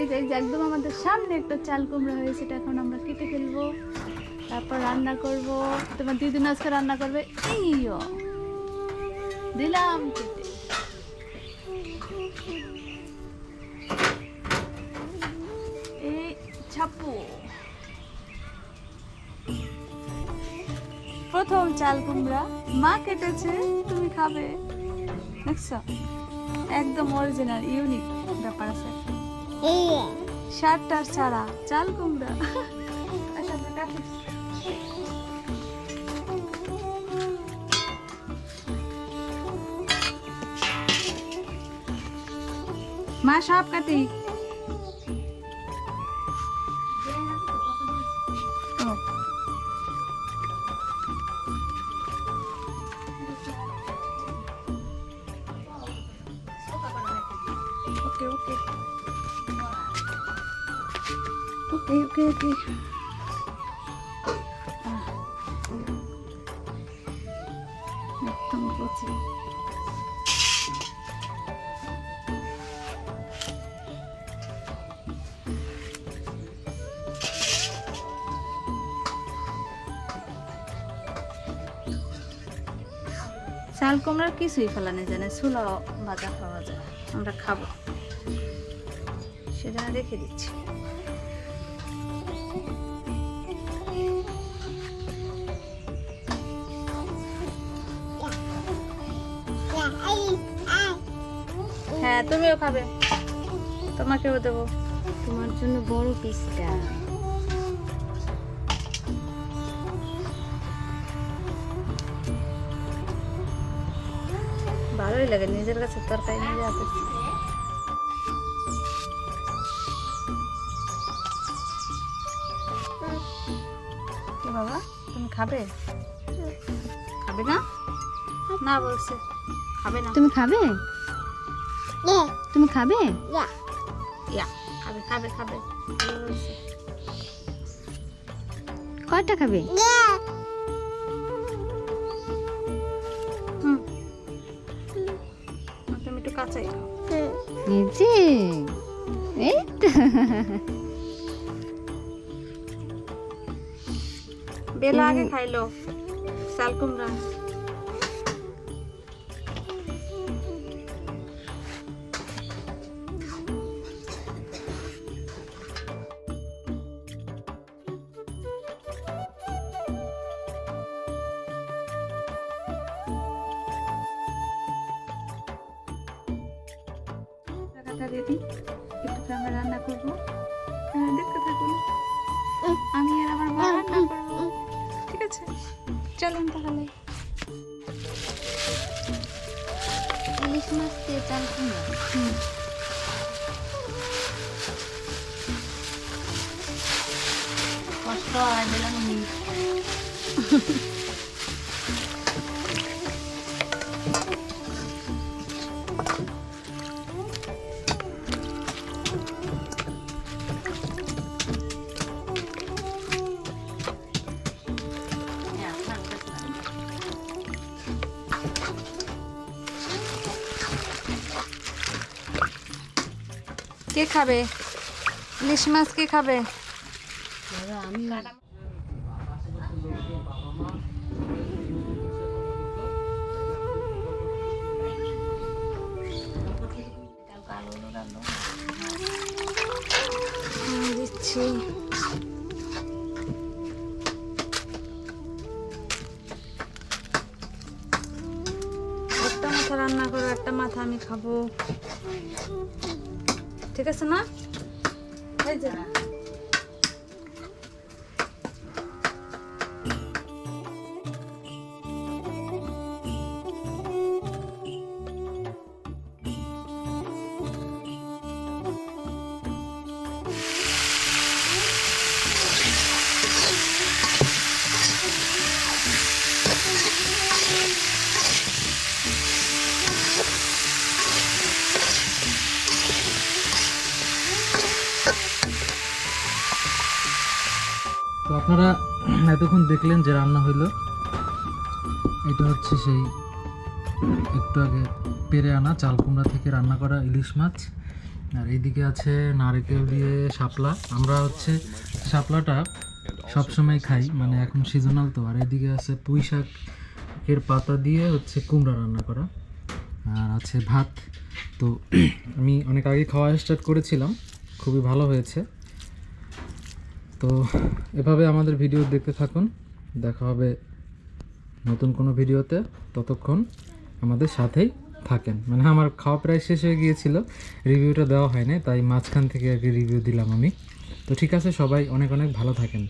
এই যে একদম আমাদের সামনে একটা চাল কুমড়া হয়েছে, এটা এখন আমরা কেটে ফেলবো, তারপর রান্না করব। তোমার দিদি আজকে রান্না করবে। এইও দিলাম কেটে। এই ছাপু প্রথম চাল কুমড়া মা কেটেছে, তুমি খাবে। দেখছো একদম অরিজিনাল ইউনিক ব্যাপার আছে। শার্টটার ছাড়া চাল কুমড়া। মা সব কাটি। ওকে ওকে ওকে ওকে ওকে। একদম কচি। চাল কুমড়ার কিছুই ফেলানো যায় না, ছোলা ভাজা খাওয়া যায়, আমরা খাবো সেজন্য রেখে দিচ্ছি। হ্যাঁ তুমিও খাবে, তোমাকেও দেবো। তোমার জন্য বড় পিসটা। ভালোই লাগে নিজের কাছে তরকারি নিজে হাতে। কি বাবা তুমি খাবে? খাবে না? না বলছে খাবে না। তুমি খাবে? তুমি খাবে? ইয়া খাবে খাবে খাবে বলছে। কয়টা খাবে? তুমি একটু কাঁচাই খাও। এই যে এই তো। বেলা আগে খাইলো চাল কুমড়া। রেডি, একটু আমরা রান্না করবো। দেখতে থাকুন, আমি আর আমার মা রান্না করবো। ঠিক আছে চলুন তাহলে। ইলিশ মাছ দিয়ে চাল কুমড়া। কষ্ট আর দিলাম। কে খাবে ইলিশ মাছ? কে খাবে? আমি দিচ্ছি। একটা মাথা রান্না করো, একটা মাথা আমি খাবো। ঠিক আছে না? এই যে তো আপনারা এতক্ষণ দেখলেন যে রান্না হইলো। এটা হচ্ছে সেই একটু আগে পেরে আনা চাল কুমড়া থেকে রান্না করা ইলিশ মাছ। আর এইদিকে আছে নারকেল দিয়ে শাপলা। আমরা হচ্ছে শাপলাটা সবসময় খাই, মানে এখন সিজনাল তো। আর এইদিকে আছে পুঁই শাকের পাতা দিয়ে হচ্ছে কুমড়া রান্না করা, আর আছে ভাত। তো আমি অনেক আগে খাওয়া স্টার্ট করেছিলাম, খুবই ভালো হয়েছে। তো এভাবে আমাদের ভিডিও দেখতে থাকুন, দেখা হবে নতুন কোনো ভিডিওতে। ততক্ষণ আমাদের সাথেই থাকেন। মানে আমার খাওয়া প্রায় শেষ হয়ে গিয়েছিল, রিভিউটা দেওয়া হয়নি, তাই মাঝখান থেকে আর কি রিভিউ দিলাম আমি। তো ঠিক আছে, সবাই অনেক অনেক ভালো থাকেন।